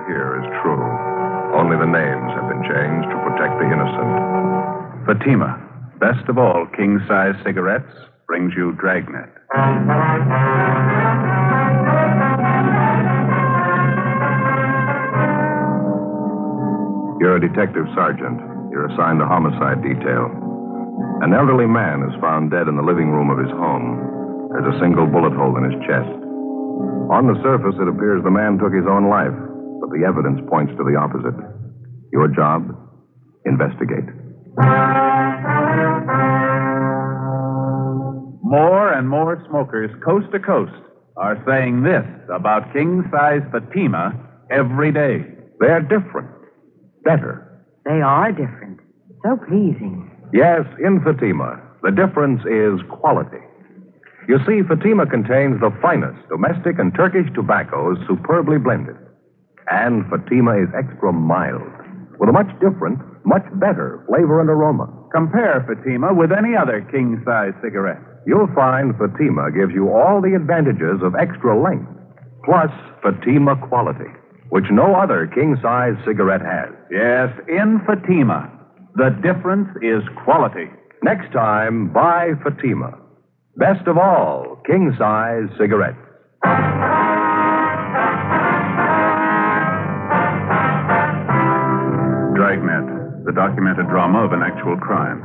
here is true. Only the names have been changed to protect the innocent. Fatima, best of all king-size cigarettes, brings you Dragnet. You're a detective sergeant. You're assigned to homicide detail. An elderly man is found dead in the living room of his home. There's a single bullet hole in his chest. On the surface, it appears the man took his own life, but the evidence points to the opposite. Your job? Investigate. More and more smokers coast to coast are saying this about king-size Fatima every day. They're different. Better. They are different. So pleasing. Yes, in Fatima, the difference is quality. You see, Fatima contains the finest domestic and Turkish tobaccos superbly blended. And Fatima is extra mild, with a much different, much better flavor and aroma. Compare Fatima with any other king-size cigarette. You'll find Fatima gives you all the advantages of extra length, plus Fatima quality, which no other king-size cigarette has. Yes, in Fatima, the difference is quality. Next time, buy Fatima. Best of all, king-size cigarettes. Dragnet, the documented drama of an actual crime.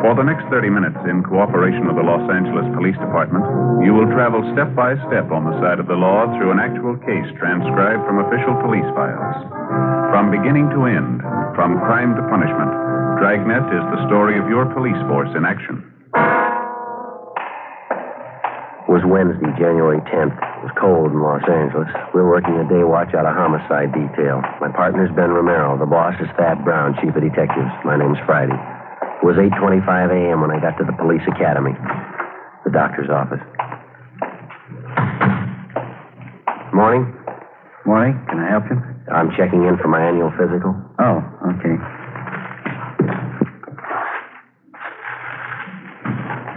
For the next 30 minutes, in cooperation with the Los Angeles Police Department, you will travel step by step on the side of the law through an actual case transcribed from official police files. From beginning to end, from crime to punishment, Dragnet is the story of your police force in action. It was Wednesday, January 10th. It was cold in Los Angeles. We were working a day watch out of homicide detail. My partner's Ben Romero. The boss is Thad Brown, chief of detectives. My name's Friday. It was 8:25 a.m. when I got to the police academy, the doctor's office. Morning. Morning. Can I help you? I'm checking in for my annual physical. Oh, okay.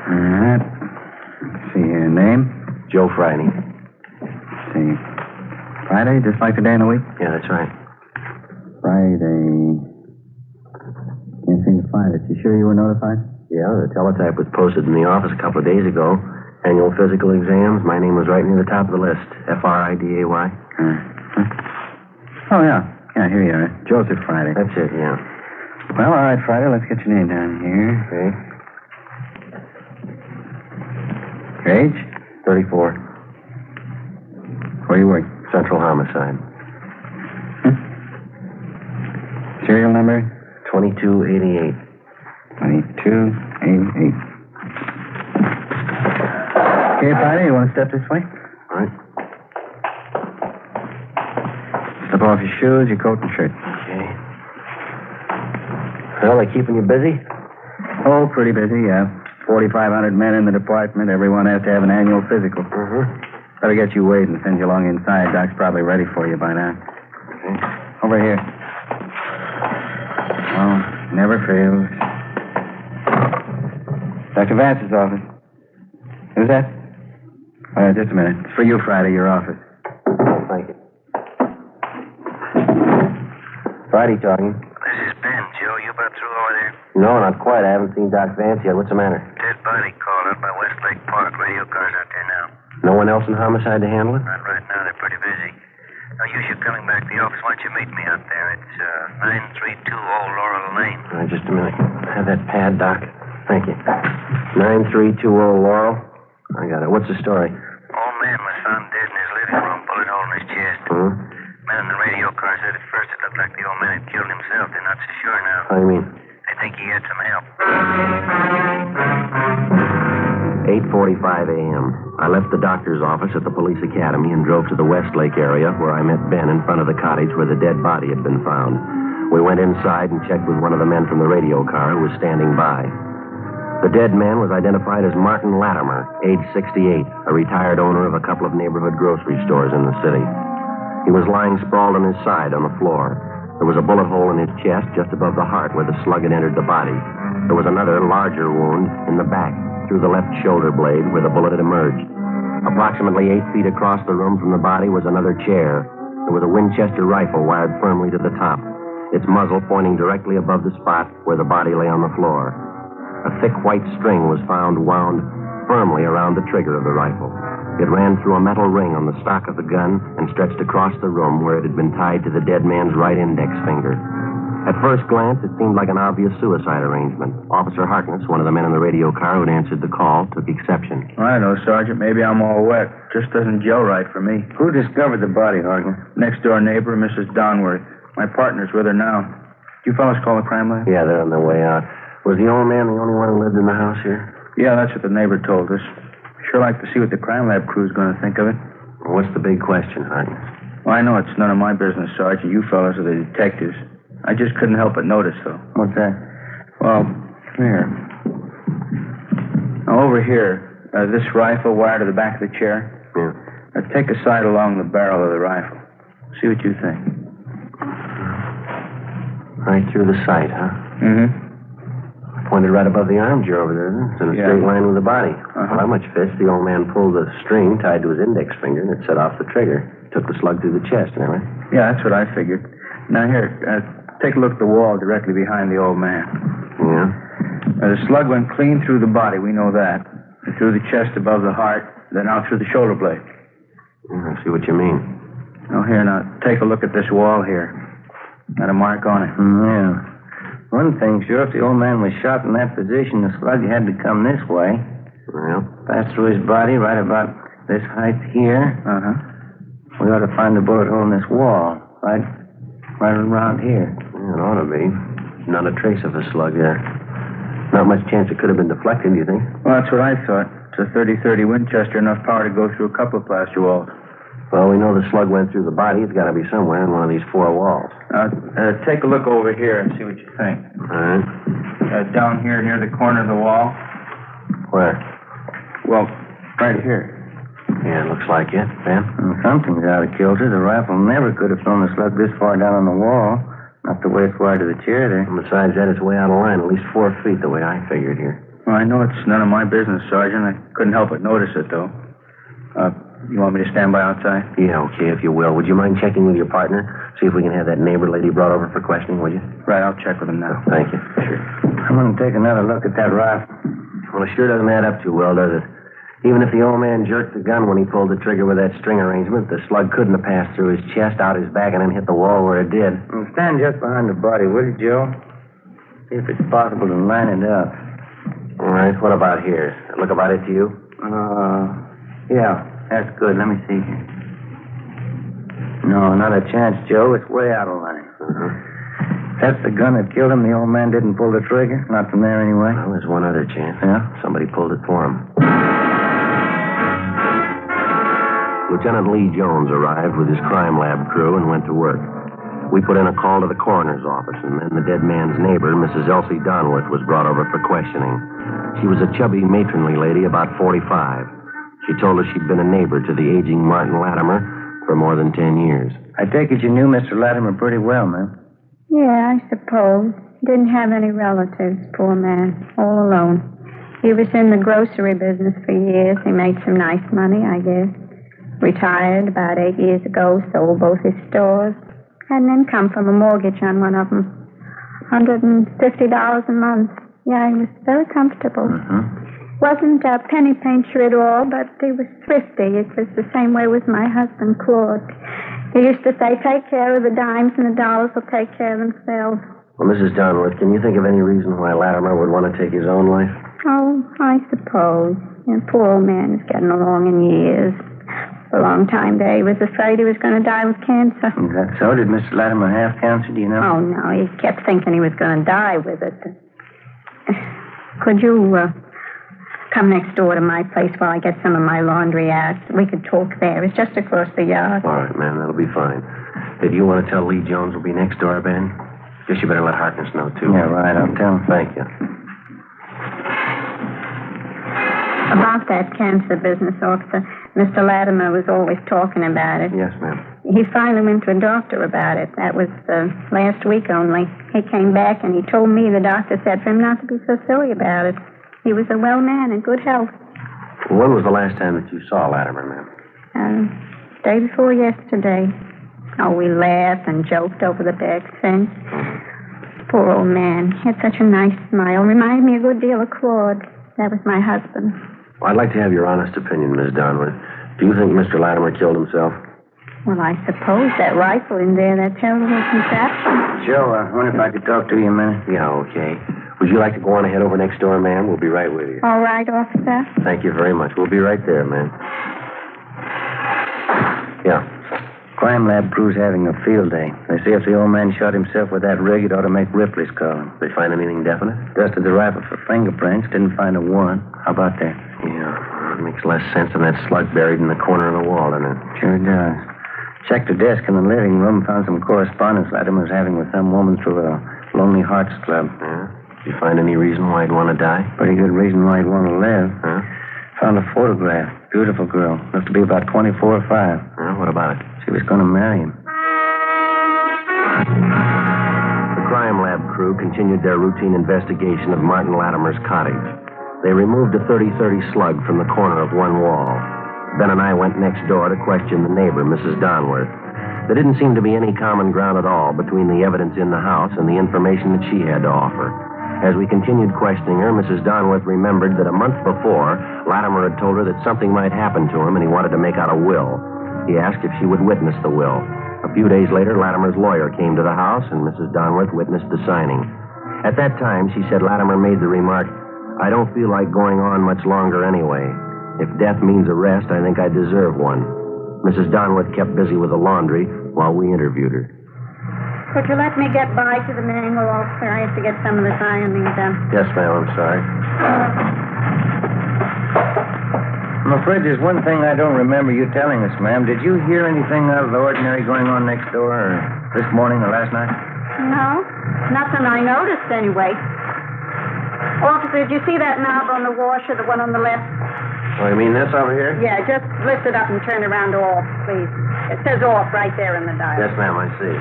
All right. Let's see here. Name? Joe Friday. Let's see. Friday, just like the day in the week? Yeah, that's right. Friday. Can't seem to find it. You sure you were notified? Yeah, the teletype was posted in the office a couple of days ago. Annual physical exams. My name was right near the top of the list. Friday. Oh, yeah. Yeah, here you are. Joseph Friday. That's it, yeah. Well, all right, Friday. Let's get your name down here. Okay. Age? 34. Where you work? Central Homicide. Serial number? 2288. 2288. Okay, Friday, you want to step this way? All right. Step off your shoes, your coat, and shirt. Okay. Well, they keeping you busy? Oh, pretty busy, yeah. 4,500 men in the department. Everyone has to have an annual physical. Better get you weighed and send you along inside. Doc's probably ready for you by now. Okay. Over here. Oh, never fails. Dr. Vance's office. Who's that? Just a minute. It's for you, Friday, your office. Oh, thank you. Friday talking. This is Ben, Joe. You about through over there? No, not quite. I haven't seen Doc Vance yet. What's the matter? Dead body called out by Westlake Park. Radio cars out there now. No one else in homicide to handle it? Not right now. They're pretty busy. Now, you should coming back to the office. Why don't you meet me out there? It's 932 Old Laurel Lane. All right, just a minute. Have that pad, Doc. Thank you. 9320 Laurel. I got it. What's the story? Old man was found dead in his living room. Bullet hole in his chest. Men in the radio car said at first it looked like the old man had killed himself. They're not so sure now. How do you mean? They think he had some help. 8:45 a.m. I left the doctor's office at the police academy and drove to the Westlake area where I met Ben in front of the cottage where the dead body had been found. We went inside and checked with one of the men from the radio car who was standing by. The dead man was identified as Martin Latimer, age 68, a retired owner of a couple of neighborhood grocery stores in the city. He was lying sprawled on his side on the floor. There was a bullet hole in his chest just above the heart where the slug had entered the body. There was another, larger wound in the back through the left shoulder blade where the bullet had emerged. Approximately 8 feet across the room from the body was another chair. There There was a Winchester rifle wired firmly to the top, its muzzle pointing directly above the spot where the body lay on the floor. A thick white string was found wound firmly around the trigger of the rifle. It ran through a metal ring on the stock of the gun and stretched across the room where it had been tied to the dead man's right index finger. At first glance, it seemed like an obvious suicide arrangement. Officer Harkness, one of the men in the radio car who had answered the call, took exception. I don't know, Sergeant. Maybe I'm all wet. Just doesn't gel right for me. Who discovered the body, Harkness? Next door neighbor, Mrs. Donworth. My partner's with her now. Did you fellas call the crime lab? Yeah, they're on their way out. Was the old man the only one who lived in the house here? Yeah, that's what the neighbor told us. Sure like to see what the crime lab crew's going to think of it. Well, what's the big question, Harkness? Well, I know it's none of my business, Sergeant. You fellas are the detectives. I just couldn't help but notice, though. What's that? Well, here. Now, over here, this rifle wired to the back of the chair. Yeah. Now, take a sight along the barrel of the rifle. See what you think. Right through the sight, huh? Mm-hmm. Pointed right above the armchair over there, isn't it? It's in a straight line with the body. Well, how much fits? The old man pulled the string tied to his index finger, and it set off the trigger. Took the slug through the chest, isn't that right? Yeah, that's what I figured. Now, here, take a look at the wall directly behind the old man. Yeah? The slug went clean through the body, we know that. And through the chest above the heart, then out through the shoulder blade. I see what you mean. Oh, here, now, take a look at this wall here. Got a mark on it. Yeah. One thing, sure, if the old man was shot in that position, the slug had to come this way. Well? Pass through his body right about this height here. Uh-huh. We ought to find the bullet hole in this wall. Right around here. Yeah, it ought to be. Not a trace of a slug there. Not much chance it could have been deflected, do you think? Well, that's what I thought. It's a 30-30 Winchester, enough power to go through a couple of plaster walls. Well, we know the slug went through the body. It's got to be somewhere in one of these four walls. Take a look over here and see what you think. All right. Down here near the corner of the wall. Where? Well, right here. Yeah, it looks like it. Ben? Something's out of kilter. The rifle never could have thrown the slug this far down on the wall. Not the way it's wired to the chair there. And besides that, it's way out of line. At least 4 feet, the way I figured here. Well, I know it's none of my business, Sergeant. I couldn't help but notice it, though. You want me to stand by outside? Yeah, okay, if you will. Would you mind checking with your partner? See if we can have that neighbor lady brought over for questioning, would you? Right, I'll check with him now. Thank you. Sure. I'm going to take another look at that rifle. Well, it sure doesn't add up too well, does it? Even if the old man jerked the gun when he pulled the trigger with that string arrangement, the slug couldn't have passed through his chest, out his back, and then hit the wall where it did. Well, stand just behind the body, will you, Joe? See if it's possible to line it up. All right, what about here? Look about it to you? Yeah, that's good. Let me see here. No, not a chance, Joe. It's way out of line. That's the gun that killed him. The old man didn't pull the trigger. Not from there, anyway. Well, there's one other chance. Yeah? Somebody pulled it for him. Lieutenant Lee Jones arrived with his crime lab crew and went to work. We put in a call to the coroner's office, and then the dead man's neighbor, Mrs. Elsie Donworth, was brought over for questioning. She was a chubby, matronly lady, about 45. She told us she'd been a neighbor to the aging Martin Latimer for more than 10 years. I take it you knew Mr. Latimer pretty well, ma'am. Yeah, I suppose. Didn't have any relatives, poor man. All alone. He was in the grocery business for years. He made some nice money, I guess. Retired about 8 years ago, sold both his stores. Had an income from a mortgage on one of them. $150 a month. Yeah, he was very comfortable. Wasn't a penny pincher at all, but he was thrifty. It was the same way with my husband, Claude. He used to say, take care of the dimes and the dollars will take care of themselves. Well, Mrs. Donworth, can you think of any reason why Latimer would want to take his own life? Oh, I suppose. The poor old man is getting along in years. For a long time there, he was afraid he was going to die with cancer. Is that so? Did Mr. Latimer have cancer, do you know? Oh, no, he kept thinking he was going to die with it. Could you come next door to my place while I get some of my laundry out? We could talk there. It's just across the yard. All right, ma'am, that'll be fine. Did you want to tell Lee Jones we'll be next door, Ben? Guess you better let Harkness know, too. Yeah, right. I'll tell him. Thank you. About that cancer business, officer, Mr. Latimer was always talking about it. Yes, ma'am. He finally went to a doctor about it. That was last week only. He came back and he told me the doctor said for him not to be so silly about it. He was a well man in good health. Well, when was the last time that you saw Latimer, ma'am? Day before yesterday. Oh, we laughed and joked over the back fence. Poor old man. He had such a nice smile. Reminded me a good deal of Claude. That was my husband. Well, I'd like to have your honest opinion, Miss Donworth. Do you think Mr. Latimer killed himself? Well, I suppose that rifle in there, that terrible contraption. Joe, I wonder if I could talk to you a minute. Yeah, okay. Would you like to go on ahead over next door, ma'am? We'll be right with you. All right, officer. Thank you very much. We'll be right there, ma'am. Yeah. Crime lab crew's having a field day. They say if the old man shot himself with that rig, it ought to make Ripley's call him. They find anything definite? Dusted the rifle for fingerprints. Didn't find a warrant. How about that? Yeah. It makes less sense than that slug buried in the corner of the wall, doesn't it? Sure does. Checked the desk in the living room. Found some correspondence Latimer was having with some woman through a Lonely Hearts Club. Yeah? Did you find any reason why he'd want to die? Pretty good reason why he'd want to live. Huh? Found a photograph. Beautiful girl. Looked to be about 24 or 5. What about it? She was going to marry him. The crime lab crew continued their routine investigation of Martin Latimer's cottage. They removed a .30-30 slug from the corner of one wall. Ben and I went next door to question the neighbor, Mrs. Donworth. There didn't seem to be any common ground at all between the evidence in the house and the information that she had to offer. As we continued questioning her, Mrs. Donworth remembered that a month before, Latimer had told her that something might happen to him and he wanted to make out a will. He asked if she would witness the will. A few days later, Latimer's lawyer came to the house and Mrs. Donworth witnessed the signing. At that time, she said Latimer made the remark, "I don't feel like going on much longer anyway. If death means arrest, I think I deserve one." Mrs. Donworth kept busy with the laundry while we interviewed her. Could you let me get by to the mangle, officer? I have to get some of this ironing done. Yes, ma'am, I'm sorry. I'm afraid there's one thing I don't remember you telling us, ma'am. Did you hear anything out of the ordinary going on next door, or this morning or last night? No, nothing I noticed anyway. Officer, did you see that knob on the washer, the one on the left? Oh, you mean this over here? Yeah, just lift it up and turn it around to off, please. It says off right there in the dial. Yes, ma'am, I see.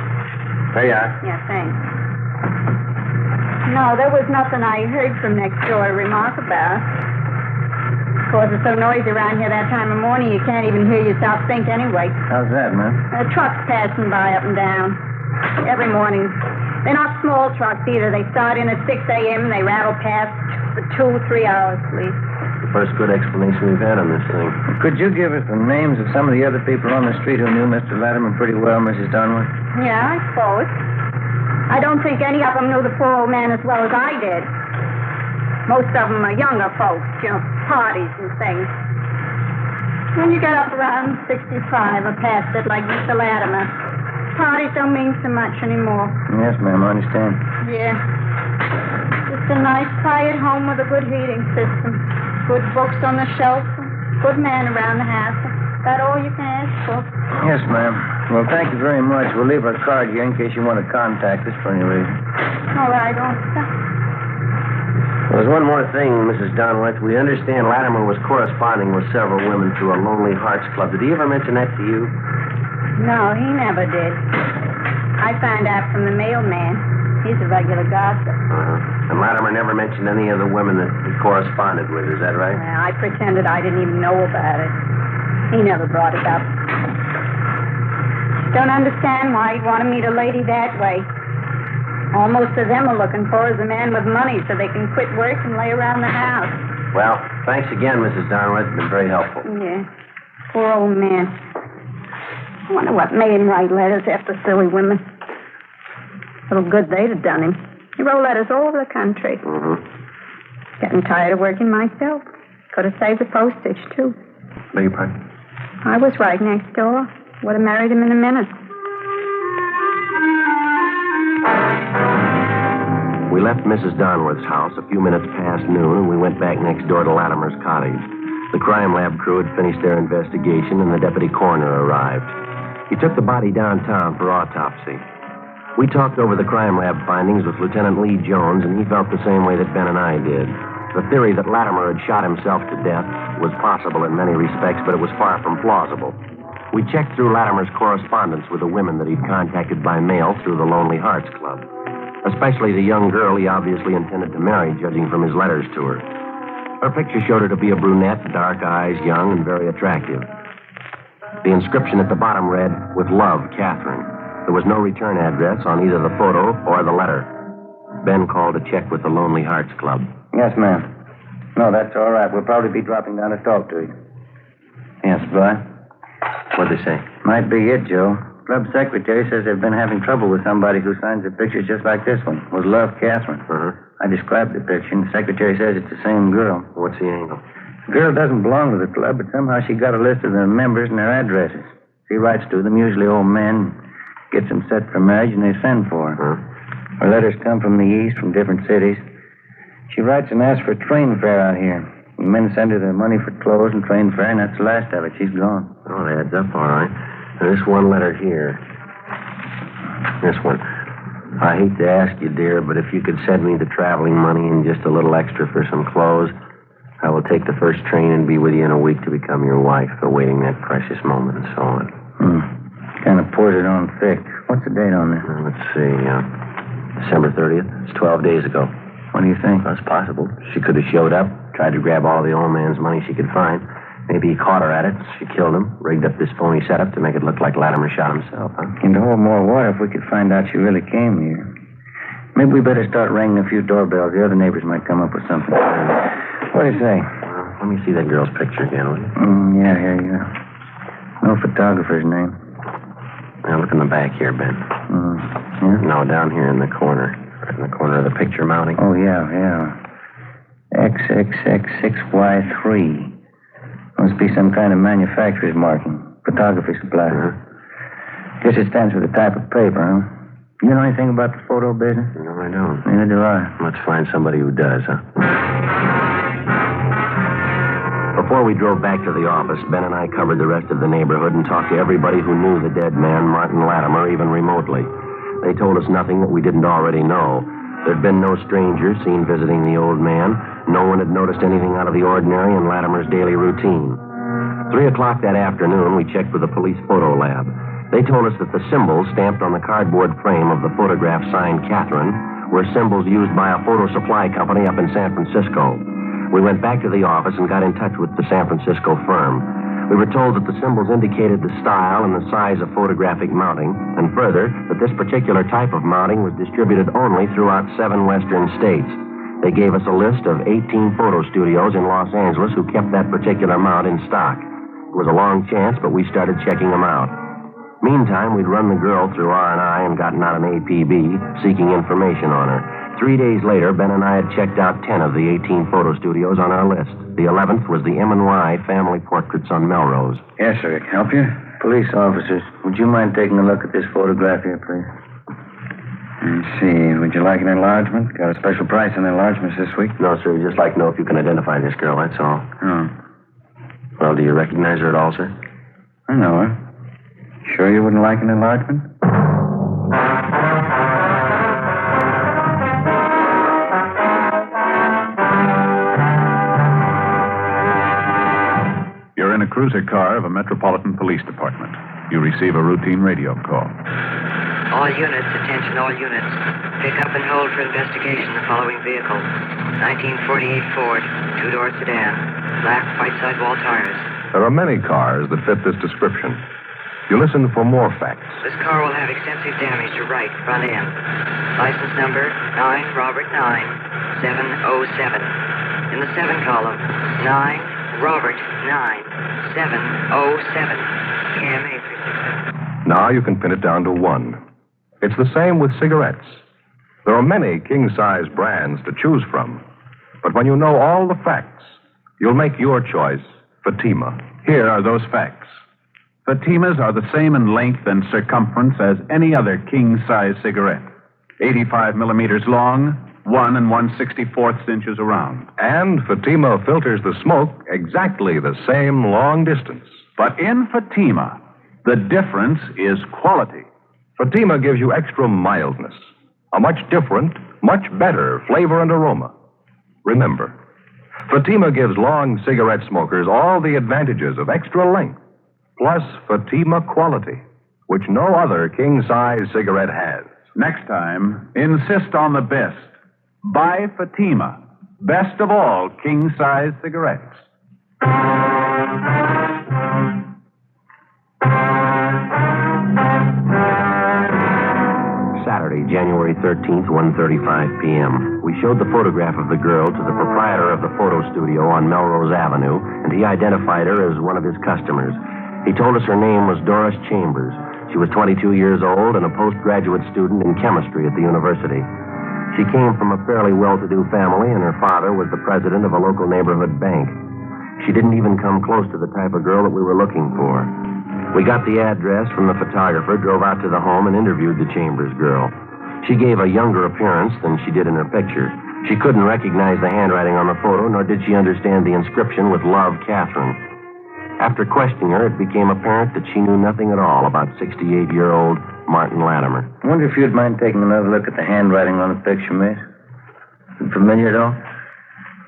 There you are. Yeah, thanks. No, there was nothing I heard from next door to remark about. Of course, it's so noisy around here that time of morning, you can't even hear yourself think anyway. How's that, ma'am? Trucks passing by up and down. Every morning. They're not small trucks either. They start in at 6 a.m. and they rattle past for 2-3 hours, please. The first good explanation we've had on this thing. Could you give us the names of some of the other people on the street who knew Mr. Latimer pretty well, Mrs. Donworth? Yeah, I suppose. I don't think any of them knew the poor old man as well as I did. Most of them are younger folks, parties and things. When you get up around 65 or past it, like Mr. Latimer, parties don't mean so much anymore. Yes, ma'am, I understand. Yeah. Just a nice, quiet home with a good heating system. Good books on the shelf. Good man around the house. Is that all you can ask for? Yes, ma'am. Well, thank you very much. We'll leave our card here in case you want to contact us for any reason. All right, officer. There's one more thing, Mrs. Donworth. We understand Latimer was corresponding with several women through a Lonely Hearts Club. Did he ever mention that to you? No, he never did. I found out from the mailman. He's a regular gossip. Uh-huh. And Latimer never mentioned any of the women that he corresponded with, is that right? Well, I pretended I didn't even know about it. He never brought it up. Don't understand why he'd want to meet a lady that way. All most of them are looking for is a man with money so they can quit work and lay around the house. Well, thanks again, Mrs. Donworth. It's been very helpful. Yeah. Poor old man. I wonder what made him write letters after silly women. Little good they'd have done him. He wrote letters all over the country. Mm-hmm. Getting tired of working myself. Could have saved the postage, too. Beg your pardon? I was right next door. Would have married him in a minute. We left Mrs. Donworth's house a few minutes past noon, and we went back next door to Latimer's cottage. The crime lab crew had finished their investigation, and the deputy coroner arrived. He took the body downtown for autopsy. We talked over the crime lab findings with Lieutenant Lee Jones, and he felt the same way that Ben and I did. The theory that Latimer had shot himself to death was possible in many respects, but it was far from plausible. We checked through Latimer's correspondence with the women that he'd contacted by mail through the Lonely Hearts Club, especially the young girl he obviously intended to marry, judging from his letters to her. Her picture showed her to be a brunette, dark eyes, young, and very attractive. The inscription at the bottom read, "With love, Catherine." There was no return address on either the photo or the letter. Ben called to check with the Lonely Hearts Club. Yes, ma'am. No, that's all right. We'll probably be dropping down to talk to you. Yes, boy. What'd they say? Might be it, Joe. Club secretary says they've been having trouble with somebody who signs a picture just like this one. With love, Catherine. Uh-huh. I described the picture, and the secretary says it's the same girl. What's the angle? The girl doesn't belong to the club, but somehow she got a list of the members and their addresses. She writes to them, usually old men, gets them set for marriage, and they send for her. Huh? Her letters come from the east, from different cities. She writes and asks for train fare out here. The men send her the money for clothes and train fare, and that's the last of it. She's gone. Oh, it adds up all right. Now, this one letter here. This one. I hate to ask you, dear, but if you could send me the traveling money and just a little extra for some clothes, I will take the first train and be with you in a week to become your wife, awaiting that precious moment and so on. Kind of pours it on thick. What's the date on this? Let's see. December 30th. It's 12 days ago. What do you think? That's possible. She could have showed up, tried to grab all the old man's money she could find. Maybe he caught her at it. She killed him, rigged up this phony setup to make it look like Latimer shot himself, huh? And to hold more water if we could find out she really came here. Maybe we better start ringing a few doorbells. The other neighbors might come up with something. What do you say? Well, let me see that girl's picture again, will you? Yeah, here you go. No photographer's name. Now, look in the back here, Ben. Yeah? No, down here in the corner. Right in the corner of the picture mounting. Oh, yeah. XXX6Y3. Must be some kind of manufacturer's marking. Photography supply. Uh-huh. Guess it stands for the type of paper, huh? You know anything about the photo business? No, I don't. Neither do I. Let's find somebody who does, huh? Before we drove back to the office, Ben and I covered the rest of the neighborhood and talked to everybody who knew the dead man, Martin Latimer, even remotely. They told us nothing that we didn't already know. There'd been no strangers seen visiting the old man. No one had noticed anything out of the ordinary in Latimer's daily routine. 3 o'clock that afternoon, we checked with the police photo lab. They told us that the symbols stamped on the cardboard frame of the photograph signed Catherine were symbols used by a photo supply company up in San Francisco. We went back to the office and got in touch with the San Francisco firm. We were told that the symbols indicated the style and the size of photographic mounting, and further, that this particular type of mounting was distributed only throughout 7 western states. They gave us a list of 18 photo studios in Los Angeles who kept that particular mount in stock. It was a long chance, but we started checking them out. Meantime, we'd run the girl through R&I and gotten out an APB, seeking information on her. 3 days later, Ben and I had checked out 10 of the 18 photo studios on our list. The 11th was the M&Y Family Portraits on Melrose. Yes, sir. Can I help you? Police officers, would you mind taking a look at this photograph here, please? Let's see. Would you like an enlargement? Got a special price on enlargements this week? No, sir. We'd just like to know if you can identify this girl, that's all. Oh. Well, do you recognize her at all, sir? I know her. Sure you wouldn't like an enlargement? You're in a cruiser car of a Metropolitan Police Department. You receive a routine radio call. All units, attention all units. Pick up and hold for investigation the following vehicle. 1948 Ford, 2-door sedan, black white sidewall tires. There are many cars that fit this description. You listen for more facts. This car will have extensive damage to right front end. License number 9 Robert 9 707. In the 7 column, 9 Robert 9 707. KMA 367. Now you can pin it down to one. It's the same with cigarettes. There are many king-size brands to choose from. But when you know all the facts, you'll make your choice, Fatima. Here are those facts. Fatimas are the same in length and circumference as any other king-size cigarette. 85 millimeters long, 1 1/64 inches around. And Fatima filters the smoke exactly the same long distance. But in Fatima, the difference is quality. Fatima gives you extra mildness, a much different, much better flavor and aroma. Remember, Fatima gives long cigarette smokers all the advantages of extra length, plus Fatima quality, which no other king-size cigarette has. Next time, insist on the best. Buy Fatima, best of all king-size cigarettes. Saturday, January 13th, 1:35 p.m. We showed the photograph of the girl to the proprietor of the photo studio on Melrose Avenue, and he identified her as one of his customers. He told us her name was Doris Chambers. She was 22 years old and a postgraduate student in chemistry at the university. She came from a fairly well-to-do family, and her father was the president of a local neighborhood bank. She didn't even come close to the type of girl that we were looking for. We got the address from the photographer, drove out to the home, and interviewed the Chambers girl. She gave a younger appearance than she did in her picture. She couldn't recognize the handwriting on the photo, nor did she understand the inscription with Love, Catherine. After questioning her, it became apparent that she knew nothing at all about 68-year-old Martin Latimer. I wonder if you'd mind taking another look at the handwriting on the picture, miss. Familiar at all?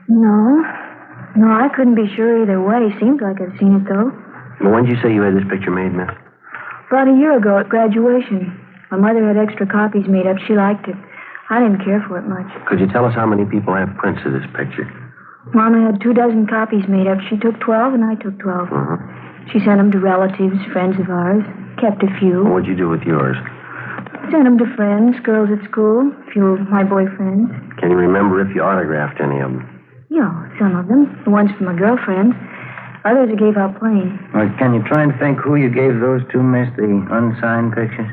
No, I couldn't be sure either way. Seems like I've seen it, though. Well, when did you say you had this picture made, miss? About a year ago at graduation. My mother had extra copies made up. She liked it. I didn't care for it much. Could you tell us how many people have prints of this picture? Mama had 24 copies made up. She took 12, and I took 12. Uh-huh. She sent them to relatives, friends of ours. Kept a few. What'd you do with yours? Sent them to friends, girls at school, a few of my boyfriends. Can you remember if you autographed any of them? Yeah, some of them. The ones for my girlfriends. Others I gave out plain. Well, can you try and think who you gave those to, miss, the unsigned pictures?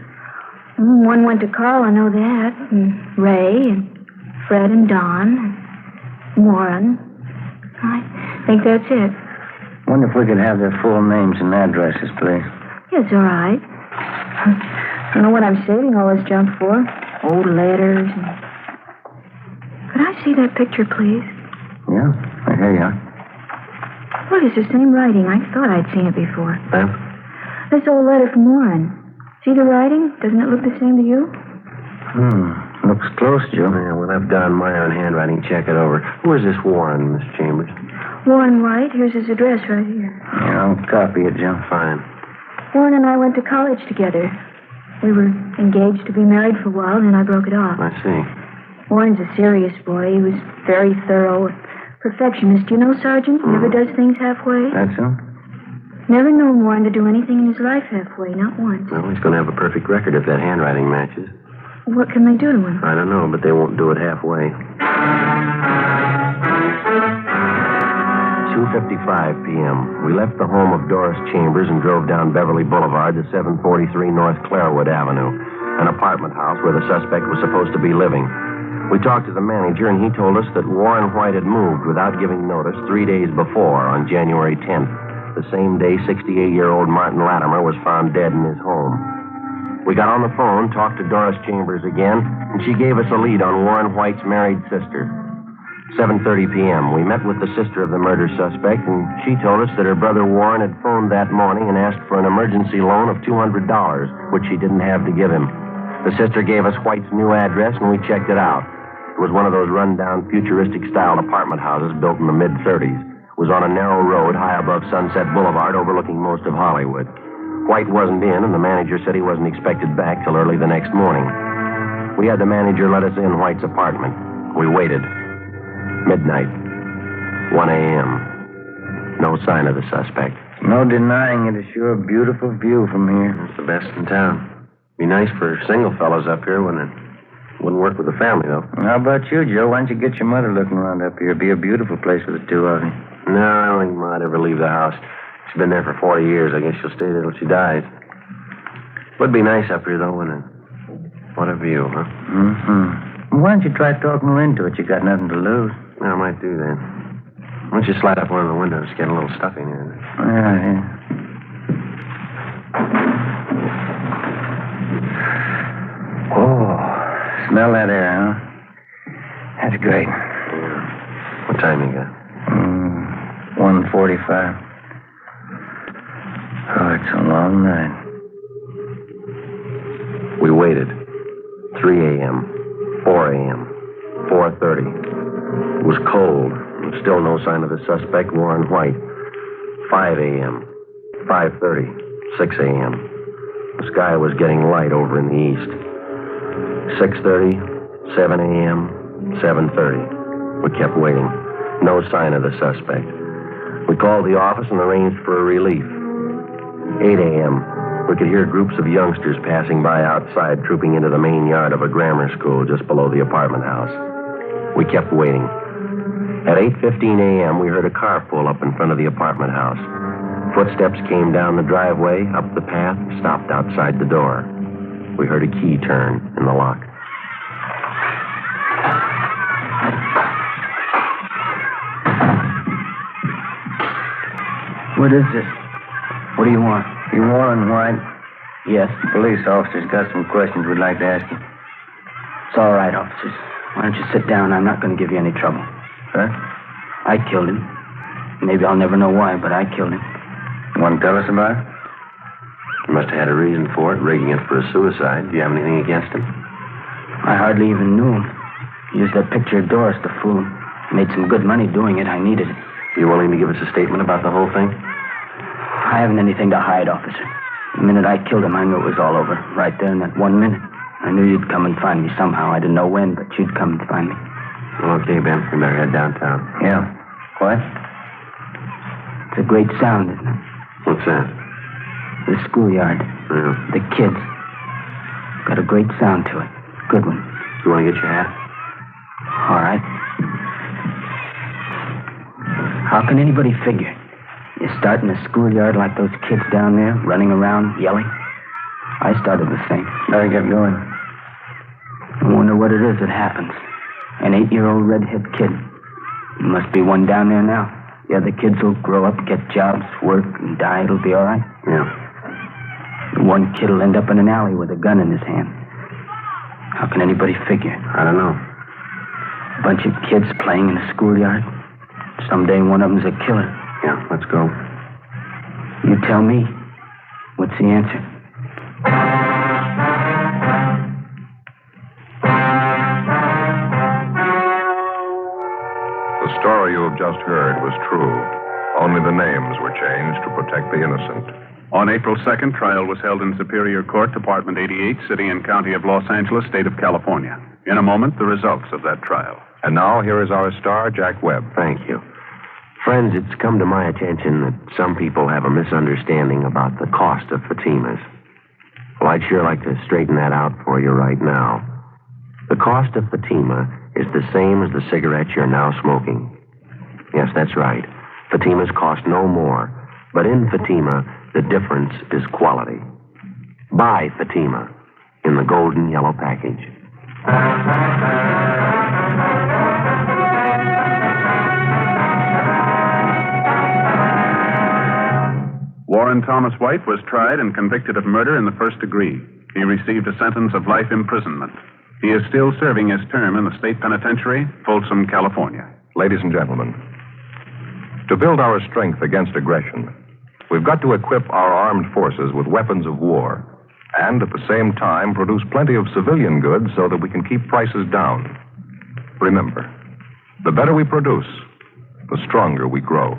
One went to Carl, I know that. And Ray, and Fred, and Don, and Warren. I think that's it. Wonder if we could have their full names and addresses, please. Yes, all right. I don't know what I'm saving all this junk for. Old letters. Could I see that picture, please? Yeah, here you are. Look, it's the same writing. I thought I'd seen it before. Huh? This old letter from Warren. See the writing? Doesn't it look the same to you? Looks close, Joe. Yeah, we'll have Don Meyer on handwriting check it over. Who is this Warren, Miss Chambers? Warren White. Here's his address right here. Yeah, I'll copy it, Joe. Fine. Warren and I went to college together. We were engaged to be married for a while, then I broke it off. I see. Warren's a serious boy. He was very thorough. Perfectionist. You know, Sergeant? Never does things halfway. That's so? Never known Warren to do anything in his life halfway, not once. Well, he's going to have a perfect record if that handwriting matches. What can they do to him? I don't know, but they won't do it halfway. 2:55 p.m. We left the home of Doris Chambers and drove down Beverly Boulevard to 743 North Clairwood Avenue, an apartment house where the suspect was supposed to be living. We talked to the manager, and he told us that Warren White had moved without giving notice 3 days before, on January 10th, the same day 68-year-old Martin Latimer was found dead in his home. We got on the phone, talked to Doris Chambers again, and she gave us a lead on Warren White's married sister. 7:30 p.m., we met with the sister of the murder suspect, and she told us that her brother Warren had phoned that morning and asked for an emergency loan of $200, which she didn't have to give him. The sister gave us White's new address, and we checked it out. It was one of those run-down, futuristic-style apartment houses built in the mid-30s. It was on a narrow road high above Sunset Boulevard, overlooking most of Hollywood. White wasn't in, and the manager said he wasn't expected back till early the next morning. We had the manager let us in White's apartment. We waited. Midnight. 1 a.m. No sign of the suspect. No denying it. It's sure a beautiful view from here. It's the best in town. Be nice for single fellows up here, wouldn't it? Wouldn't work with the family, though. How about you, Joe? Why don't you get your mother looking around up here? It'd be a beautiful place for the two of you. No, I don't think Ma'd ever leave the house. She's been there for 40 years. I guess she'll stay there till she dies. Would be nice up here, though, wouldn't it? What a view, huh? Mm-hmm. Why don't you try talking her into it? You got nothing to lose. I might do that. Why don't you slide up one of the windows? It's getting a little stuffy in here. Yeah. Oh, smell that air, huh? That's great. Yeah. What time you got? 1:45. Oh, it's a long night. We waited. 3 a.m., 4 a.m., 4:30. It was cold, and still no sign of the suspect, Warren White. 5 a.m., 5:30, 6 a.m. The sky was getting light over in the east. 6:30, 7 a.m., 7:30. We kept waiting. No sign of the suspect. We called the office and arranged for a relief. 8 a.m., We could hear groups of youngsters passing by outside, trooping into the main yard of a grammar school just below the apartment house. We kept waiting. At 8:15 a.m., we heard a car pull up in front of the apartment house. Footsteps came down the driveway, up the path, stopped outside the door. We heard a key turn in the lock. What is this? What do you want? You Warren White? Yes. Police officers got some questions we'd like to ask you. It's all right, officers. Why don't you sit down? I'm not going to give you any trouble. Huh? I killed him. Maybe I'll never know why, but I killed him. You want to tell us about it? You must have had a reason for it, rigging it for a suicide. Do you have anything against him? I hardly even knew him. He used that picture of Doris to fool him. Made some good money doing it. I needed it. You willing to give us a statement about the whole thing? I haven't anything to hide, officer. The minute I killed him, I knew it was all over. Right there in that 1 minute. I knew you'd come and find me somehow. I didn't know when, but you'd come and find me. Well, okay, Ben. We better head downtown. Yeah. What? It's a great sound, isn't it? What's that? The schoolyard. Yeah. The kids. Got a great sound to it. Good one. You want to get your hat? All right. How can anybody figure? You start in a schoolyard like those kids down there, running around, yelling? I started the same. Better get going. I wonder what it is that happens. An 8-year-old redhead kid. There must be one down there now. The other kids will grow up, get jobs, work, and die. It'll be all right. Yeah. The one kid will end up in an alley with a gun in his hand. How can anybody figure? I don't know. A bunch of kids playing in a schoolyard. Someday one of them's a killer. Yeah, let's go. You tell me. What's the answer? The story you have just heard was true. Only the names were changed to protect the innocent. On April 2nd, trial was held in Superior Court, Department 88, City and County of Los Angeles, State of California. In a moment, the results of that trial. And now, here is our star, Jack Webb. Thank you. Friends, it's come to my attention that some people have a misunderstanding about the cost of Fatimas. Well, I'd sure like to straighten that out for you right now. The cost of Fatima is the same as the cigarettes you're now smoking. Yes, that's right. Fatimas cost no more. But in Fatima, the difference is quality. Buy Fatima in the golden yellow package. Warren Thomas White was tried and convicted of murder in the first degree. He received a sentence of life imprisonment. He is still serving his term in the state penitentiary, Folsom, California. Ladies and gentlemen, to build our strength against aggression, we've got to equip our armed forces with weapons of war and at the same time produce plenty of civilian goods so that we can keep prices down. Remember, the better we produce, the stronger we grow.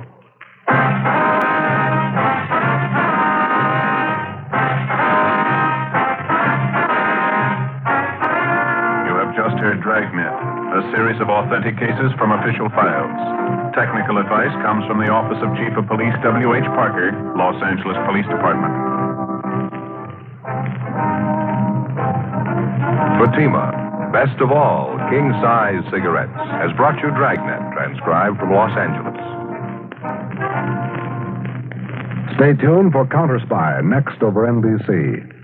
Just heard Dragnet, a series of authentic cases from official files. Technical advice comes from the Office of Chief of Police W.H. Parker, Los Angeles Police Department. Fatima, best of all king-size cigarettes, has brought you Dragnet, transcribed from Los Angeles. Stay tuned for Counter Spy, next over NBC.